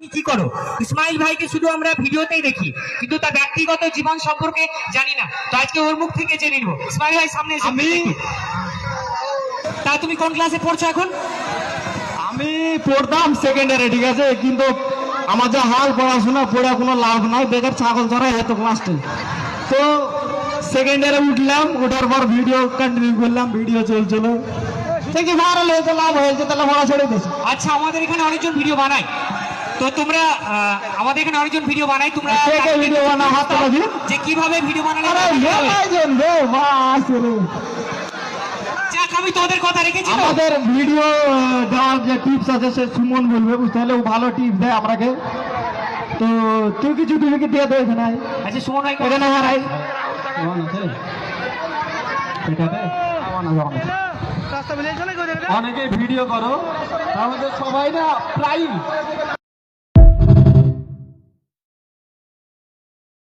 তুমি কি করো? ইসমাইল ভাইকে শুধু আমরা ভিডিওতেই দেখি, কিন্তু তার ব্যক্তিগত জীবন সম্পর্কে জানি না। তো আজকে ওর মুখ থেকে জেনে নিব। ইসমাইল ভাই সামনে এসে তা তুমি কোন ক্লাসে পড়ছো এখন? আমি পড়তাম সেকেন্ডারে, ঠিক আছে, কিন্তু আমার যা হাল পড়াশোনা পড়ে কোনো লাভ নাই, বেকার ছাগল চড়াই এত ক্লাস 10। তো সেকেন্ডারে উঠলাম, ওঠার পর ভিডিও কন্টিনিউ করলাম, ভিডিও চলছিল, থেকে ভাইরাল হয়েছে, লাভ হয়েছে, তাহলে পড়া ছেড়ে দিয়েছে। আচ্ছা, আমাদের এখানে অনেকজন ভিডিও বানায়, তো তোমরা আমাদের এখানে অনেকজন ভিডিও বানায়, তোমরা ভিডিও বানাও হাতে লাগি যে কিভাবে ভিডিও বানালে যাক, আমি তোদের কথা রেখেছি। আমাদের ভিডিও দেওয়ার যে টিপস আছে সে সুমন বলবে, বুঝতে হলে ও ভালো টিপস দেয় আমাকে। তো তুই কিছু তুমি কি দিয়ে দেয় এখানে? আচ্ছা সুমন ভাই এখানে হারাই অনেকে ভিডিও করো, আমাদের সবাই না প্রায়